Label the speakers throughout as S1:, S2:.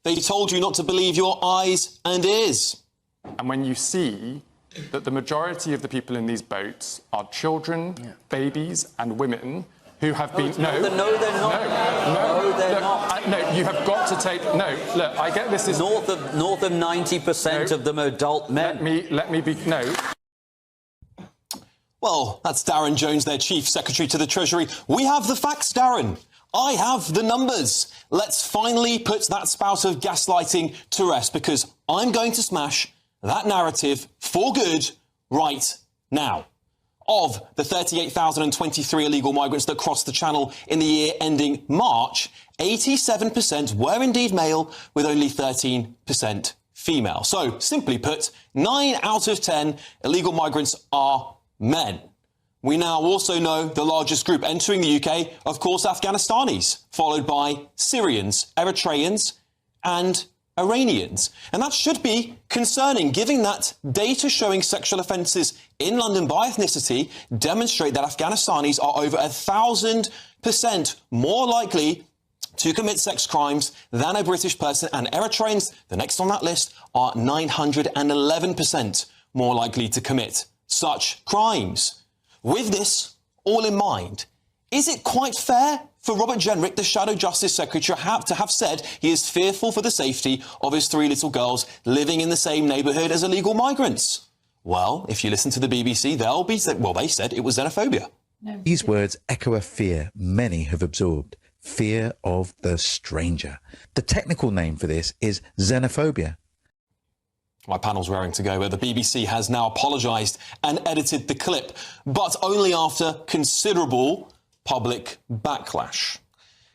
S1: They told you not to believe your eyes and ears.
S2: And when you see that the majority of the people in these boats are children, babies and women who have been...
S3: No, they're not. No, they're not.
S2: No, you have got to take... No, look, I get this is...
S3: North of 90% of them are adult men.
S2: Let me be... No.
S1: Well, that's Darren Jones, their Chief Secretary to the Treasury. We have the facts, Darren. I have the numbers. Let's finally put that spout of gaslighting to rest, because I'm going to smash that narrative for good right now. Of the 38,023 illegal migrants that crossed the Channel in the year ending March, 87% were indeed male, with only 13% female. So, simply put, 9 out of 10 illegal migrants are men. We now also know the largest group entering the UK, of course, Afghanistanis, followed by Syrians, Eritreans and Iranians. And that should be concerning, given that data showing sexual offences in London by ethnicity demonstrate that Afghanistanis are over 1,000% more likely to commit sex crimes than a British person, and Eritreans, the next on that list, are 911% more likely to commit such crimes. With this all in mind, is it quite fair for Robert Jenrick, the Shadow Justice Secretary, to have said he is fearful for the safety of his 3 little girls living in the same neighbourhood as illegal migrants? Well, if you listen to the BBC, they said it was xenophobia.
S4: These words echo a fear many have absorbed. Fear of the stranger. The technical name for this is xenophobia.
S1: My panel's raring to go, but the BBC has now apologised and edited the clip, but only after considerable public backlash.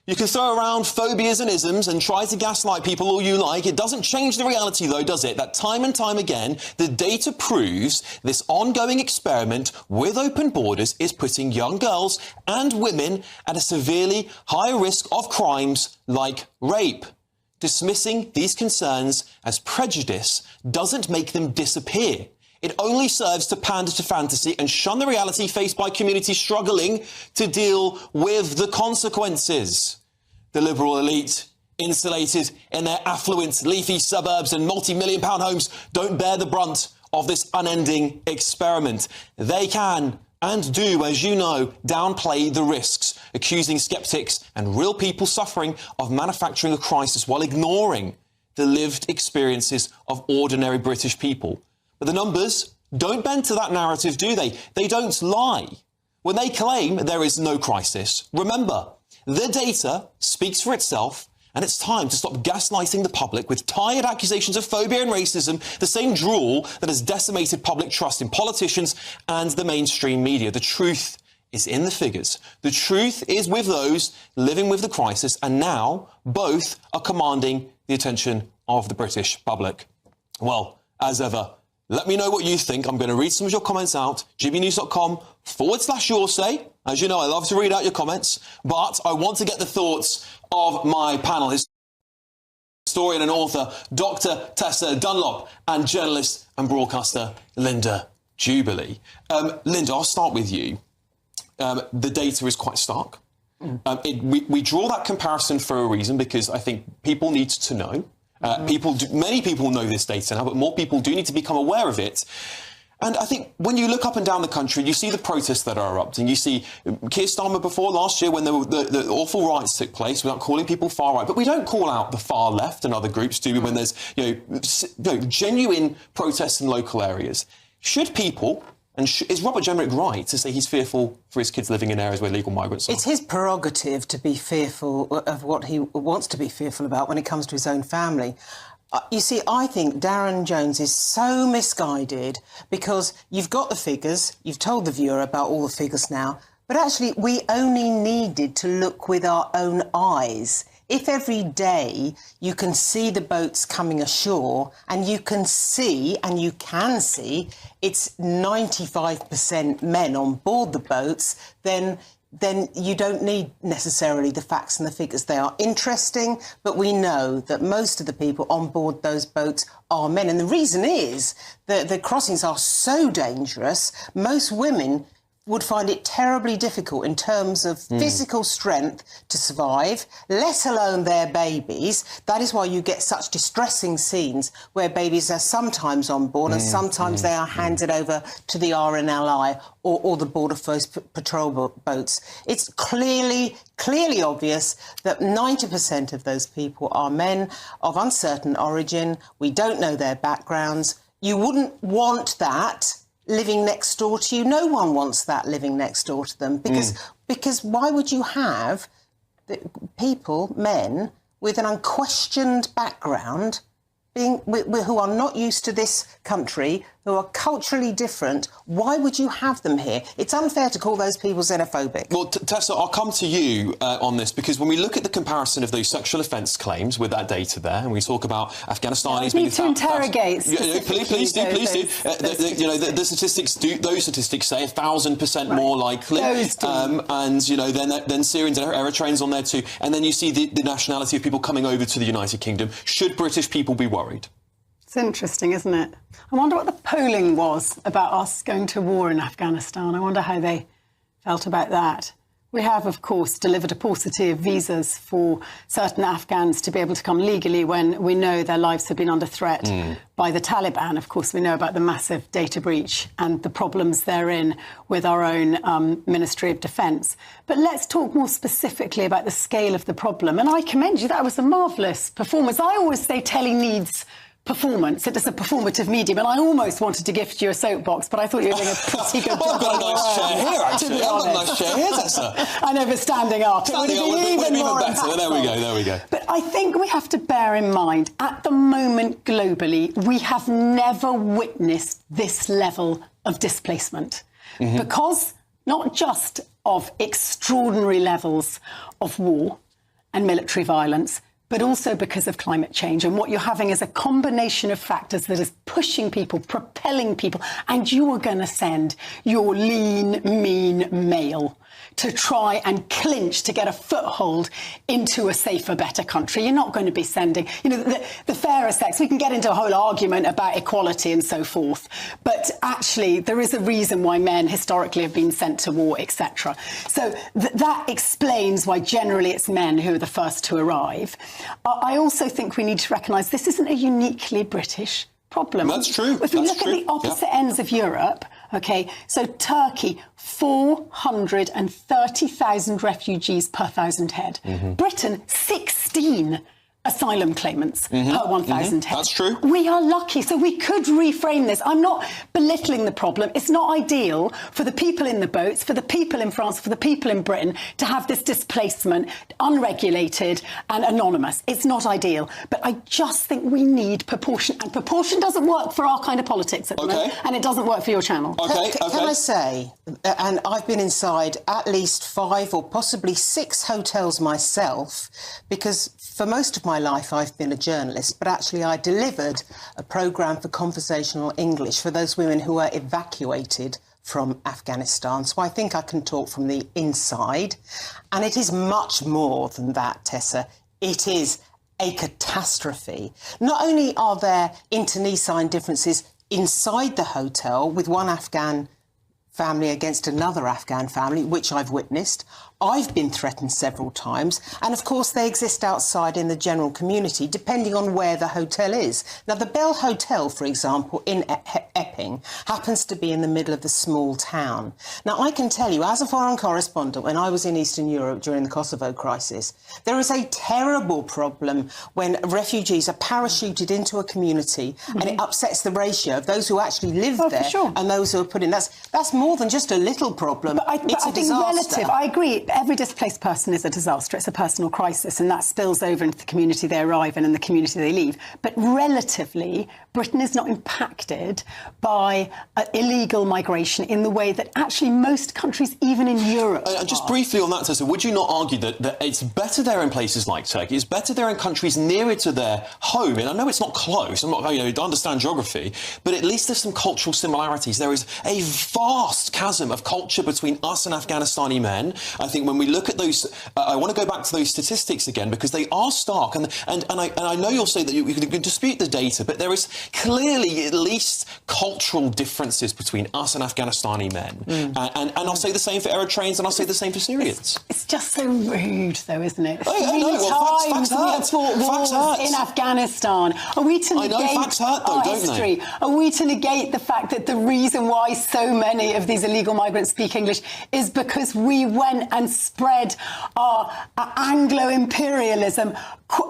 S1: You can throw around phobias and isms and try to gaslight people all you like. It doesn't change the reality, though, does it? That time and time again, the data proves this ongoing experiment with open borders is putting young girls and women at a severely higher risk of crimes like rape. Dismissing these concerns as prejudice doesn't make them disappear. It only serves to pander to fantasy and shun the reality faced by communities struggling to deal with the consequences. The liberal elite, insulated in their affluent, leafy suburbs and multi-million-pound homes, don't bear the brunt of this unending experiment. They can and do, as you know, downplay the risks, accusing sceptics and real people suffering of manufacturing a crisis while ignoring the lived experiences of ordinary British people. But the numbers don't bend to that narrative, do they? They don't lie. When they claim there is no crisis, remember, the data speaks for itself, and it's time to stop gaslighting the public with tired accusations of phobia and racism, the same drool that has decimated public trust in politicians and the mainstream media. The truth is in the figures. The truth is with those living with the crisis, and now both are commanding the attention of the British public. Well, as ever, let me know what you think. I'm going to read some of your comments out. gbnews.com/yoursay. As you know, I love to read out your comments, but I want to get the thoughts of my panel. Historian and author Dr. Tessa Dunlop and journalist and broadcaster Linda Jubilee. Linda, I'll start with you. The data is quite stark. We draw that comparison for a reason, because I think people need to know. Many people know this data now, but more people do need to become aware of it. And I think when you look up and down the country, you see the protests that are erupting. You see Keir Starmer before last year when the awful riots took place, without calling people far right. But we don't call out the far left and other groups, do we, when there's genuine protests in local areas? Should people... And is Robert Jenrick right to say he's fearful for his kids living in areas where illegal migrants are?
S5: It's his prerogative to be fearful of what he wants to be fearful about when it comes to his own family. You see, I think Darren Jones is so misguided, because you've got the figures, you've told the viewer about all the figures now, but actually we only needed to look with our own eyes. If every day you can see the boats coming ashore and you can see it's 95% men on board the boats, then you don't need necessarily the facts and the figures. They are interesting, but we know that most of the people on board those boats are men. And the reason is that the crossings are so dangerous, most women would find it terribly difficult in terms of physical strength to survive, let alone their babies. That is why you get such distressing scenes where babies are sometimes on board and sometimes they are handed over to the RNLI or the Border Force patrol boats. It's clearly obvious that 90% of those people are men of uncertain origin. We don't know their backgrounds. You wouldn't want that living next door to you. No one wants that living next door to them because why would you have people, men, with an unquestioned background who are not used to this country, who are culturally different? Why would you have them here? It's unfair to call those people xenophobic.
S1: Well, Tessa, I'll come to you on this, because when we look at the comparison of those sexual offence claims with that data there, and we talk about Afghanistanis...
S6: need to interrogate.
S1: Please do. The statistics those statistics say 1,000% more likely. And, then Syrians and Eritreans on there too. And then you see the nationality of people coming over to the United Kingdom. Should British people be worried?
S6: It's interesting, isn't it? I wonder what the polling was about us going to war in Afghanistan. I wonder how they felt about that. We have, of course, delivered a paucity of visas for certain Afghans to be able to come legally when we know their lives have been under threat by the Taliban. Of course, we know about the massive data breach and the problems therein with our own Ministry of Defence. But let's talk more specifically about the scale of the problem. And I commend you. That was a marvellous performance. I always say telly needs performance. It is a performative medium, and I almost wanted to gift you a soapbox, but I thought you were doing a pretty good job.
S1: I've got a nice chair here, actually. I've got a nice chair here, Tessa.
S6: I know, but standing up. It would have been even more
S1: better. There we go.
S6: But I think we have to bear in mind, at the moment globally, we have never witnessed this level of displacement. Because not just of extraordinary levels of war and military violence, but also because of climate change. And what you're having is a combination of factors that is pushing people, propelling people, and you are going to send your lean, mean male to try and clinch to get a foothold into a safer, better country. You're not going to be sending, the fairer sex. We can get into a whole argument about equality and so forth, but actually there is a reason why men historically have been sent to war, etc. So that explains why generally it's men who are the first to arrive. I also think we need to recognise this isn't a uniquely British problem.
S1: That's true.
S6: If you look at the opposite ends of Europe, OK, so Turkey, 430,000 refugees per 1,000 head. Britain, 16 asylum claimants per 1,000 head.
S1: That's true.
S6: We are lucky, so we could reframe this. I'm not belittling the problem. It's not ideal for the people in the boats, for the people in France, for the people in Britain to have this displacement unregulated and anonymous. It's not ideal. But I just think we need proportion. And proportion doesn't work for our kind of politics at the moment, and it doesn't work for your channel.
S5: Can I say, and I've been inside at least 5 or possibly 6 hotels myself, because for most of my life I've been a journalist, but actually I delivered a programme for conversational English for those women who were evacuated from Afghanistan. So I think I can talk from the inside. And it is much more than that, Tessa. It is a catastrophe. Not only are there internecine differences inside the hotel with one Afghan family against another Afghan family, which I've witnessed. I've been threatened several times. And, of course, they exist outside in the general community, depending on where the hotel is. Now, the Bell Hotel, for example, in Epping, happens to be in the middle of the small town. Now, I can tell you, as a foreign correspondent, when I was in Eastern Europe during the Kosovo crisis, there is a terrible problem when refugees are parachuted into a community and it upsets the ratio of those who actually live there and those who are put in. That's more than just a little problem.
S6: But I think relative, I agree. Every displaced person is a disaster. It's a personal crisis, and that spills over into the community they arrive in and the community they leave. But relatively, Britain is not impacted by illegal migration in the way that actually most countries, even in Europe,
S1: just briefly on that, Tessa, would you not argue that it's better there in places like Turkey, it's better there in countries nearer to their home? And I know it's not close, I understand geography, but at least there's some cultural similarities. There is a vast vast chasm of culture between us and Afghanistani men. I think when we look at those, I want to go back to those statistics again because they are stark. And I know you'll say that you can dispute the data, but there is clearly at least cultural differences between us and Afghanistani men. And I'll say the same for Eritreans, and I'll say the same for Syrians.
S6: It's just so rude, though, isn't it?
S1: I know. Well, facts
S6: we have fought wars in Afghanistan. Are we to negate
S1: facts hurt, though,
S6: our
S1: don't
S6: history?
S1: they?
S6: Are we to negate the fact that the reason why so many of these illegal migrants speak English is because we went and spread our Anglo-imperialism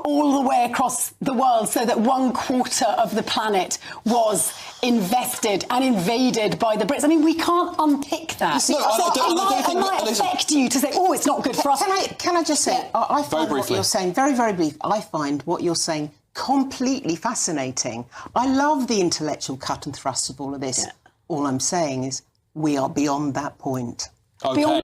S6: all the way across the world so that 1/4 of the planet was invested and invaded by the Brits? I mean, we can't unpick that. It might affect you to say, oh, it's not good for us.
S5: Can I just say, I find what you're saying, very, very brief, I find what you're saying completely fascinating. I love the intellectual cut and thrust of all of this. Yeah. All I'm saying is we are beyond that point.
S1: Okay.